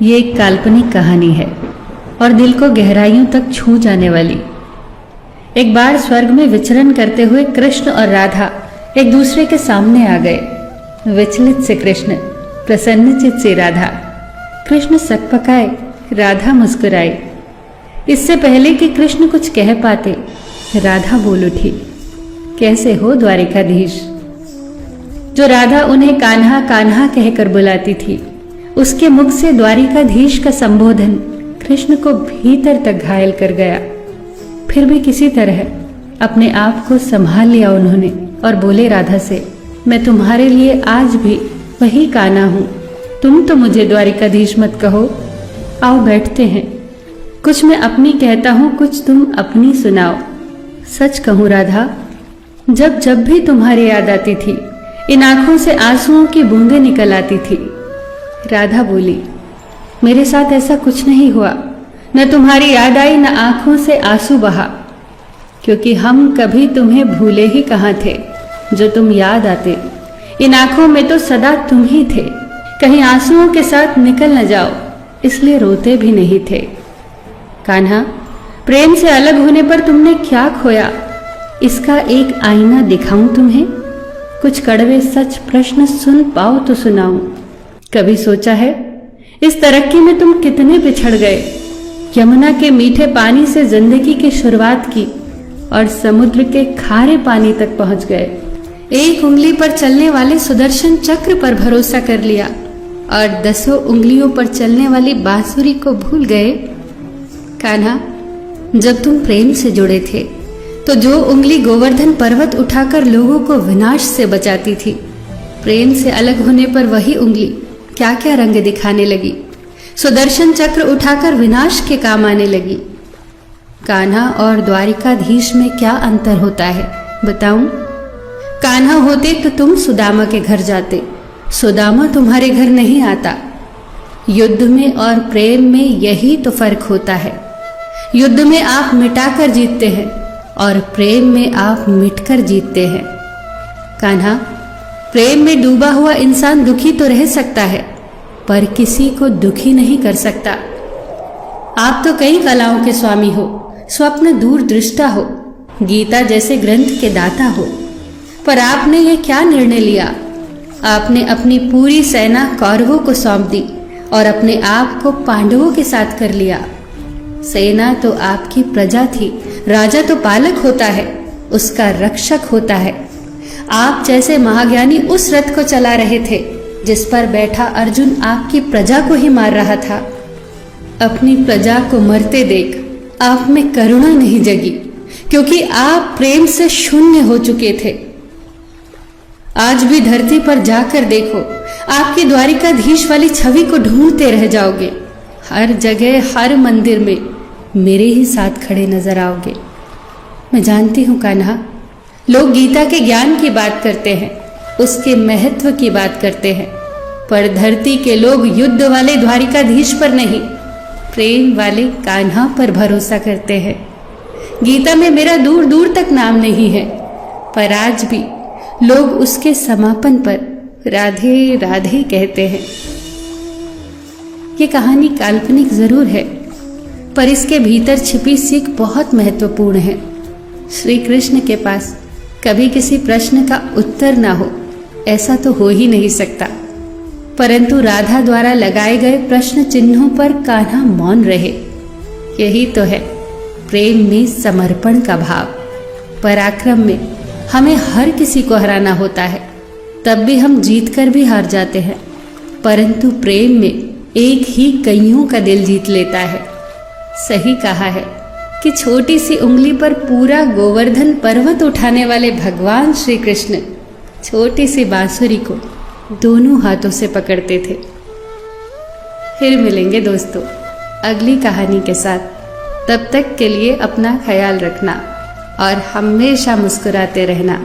ये एक काल्पनिक कहानी है और दिल को गहराइयों तक छू जाने वाली। एक बार स्वर्ग में विचरण करते हुए कृष्ण और राधा एक दूसरे के सामने आ गए। विचलित से कृष्ण, प्रसन्नचित से राधा। कृष्ण सकपकाए, राधा मुस्कुराई। इससे पहले कि कृष्ण कुछ कह पाते, राधा बोल उठी, कैसे हो द्वारिकाधीश। जो राधा उन्हें कान्हा कान्हा कहकर बुलाती थी, उसके मुख से द्वारिकाधीश का संबोधन कृष्ण को भीतर तक घायल कर गया। फिर भी किसी तरह अपने आप को संभाल लिया उन्होंने और बोले राधा से, मैं तुम्हारे लिए आज भी वही कान्हा हूं। तुम तो मुझे द्वारिकाधीश मत कहो। आओ बैठते हैं। कुछ मैं अपनी कहता हूं, कुछ तुम अपनी सुनाओ। सच कहूं राधा, जब जब भी तुम्हारी याद आती थी, इन आंखों से आंसुओं की बूंदें निकल आती थी। राधा बोली, मेरे साथ ऐसा कुछ नहीं हुआ। न तुम्हारी याद आई, न आंखों से आंसू बहा, क्योंकि हम कभी तुम्हें भूले ही कहाँ थे जो तुम याद आते। इन आंखों में तो सदा तुम ही थे। कहीं आंसुओं के साथ निकल न जाओ, इसलिए रोते भी नहीं थे। कान्हा, प्रेम से अलग होने पर तुमने क्या खोया, इसका एक आईना दिखाऊं तुम्हें। कुछ कड़वे सच प्रश्न सुन पाओ तो सुनाऊं। कभी सोचा है इस तरक्की में तुम कितने बिछड़ गए। यमुना के मीठे पानी से जिंदगी की शुरुआत की और समुद्र के खारे पानी तक पहुंच गए। एक उंगली पर चलने वाले सुदर्शन चक्र पर भरोसा कर लिया और 10 उंगलियों पर चलने वाली बांसुरी को भूल गए। कान्हा, जब तुम प्रेम से जुड़े थे तो जो उंगली गोवर्धन पर्वत उठाकर लोगों को विनाश से बचाती थी, प्रेम से अलग होने पर वही उंगली क्या क्या रंग दिखाने लगी। सुदर्शन चक्र उठाकर विनाश के काम आने लगी। कान्हा और द्वारिकाधीश में क्या अंतर होता है बताऊं? कान्हा होते तो तुम सुदामा के घर जाते, सुदामा तुम्हारे घर नहीं आता। युद्ध में और प्रेम में यही तो फर्क होता है। युद्ध में आप मिटाकर जीतते हैं और प्रेम में आप मिटकर जीतते हैं। कान्हा, प्रेम में डूबा हुआ इंसान दुखी तो रह सकता है, पर किसी को दुखी नहीं कर सकता। आप तो कई कलाओं के स्वामी हो, स्वप्न दूरदृष्टा हो, गीता जैसे ग्रंथ के दाता हो, पर आपने ये क्या निर्णय लिया? आपने अपनी पूरी सेना कौरवों को सौंप दी और अपने आप को पांडवों के साथ कर लिया। सेना तो आपकी प्रजा थी, राजा तो पालक होता है, उसका रक्षक होता है। आप जैसे महाज्ञानी उस रथ को चला रहे थे जिस पर बैठा अर्जुन आपकी प्रजा को ही मार रहा था। अपनी प्रजा को मरते देख आप में करुणा नहीं जगी, क्योंकि आप प्रेम से शून्य हो चुके थे। आज भी धरती पर जाकर देखो, आपकी द्वारिकाधीश वाली छवि को ढूंढते रह जाओगे। हर जगह, हर मंदिर में मेरे ही साथ खड़े नजर आओगे। मैं जानती हूं कान्हा, लोग गीता के ज्ञान की बात करते हैं, उसके महत्व की बात करते हैं, पर धरती के लोग युद्ध वाले द्वारिकाधीश पर नहीं, प्रेम वाले कान्हा पर भरोसा करते हैं। गीता में मेरा दूर दूर तक नाम नहीं है, पर आज भी लोग उसके समापन पर राधे राधे कहते हैं। ये कहानी काल्पनिक जरूर है, पर इसके भीतर छिपी सीख बहुत महत्वपूर्ण है। श्री कृष्ण के पास कभी किसी प्रश्न का उत्तर ना हो, ऐसा तो हो ही नहीं सकता, परंतु राधा द्वारा लगाए गए प्रश्न चिन्हों पर कान्हा मौन रहे। यही तो है प्रेम में समर्पण का भाव। पराक्रम में हमें हर किसी को हराना होता है, तब भी हम जीत कर भी हार जाते हैं, परंतु प्रेम में एक ही कईयों का दिल जीत लेता है। सही कहा है कि छोटी सी उंगली पर पूरा गोवर्धन पर्वत उठाने वाले भगवान श्री कृष्ण छोटी सी बांसुरी को दोनों हाथों से पकड़ते थे। फिर मिलेंगे दोस्तों अगली कहानी के साथ। तब तक के लिए अपना ख्याल रखना और हमेशा मुस्कुराते रहना।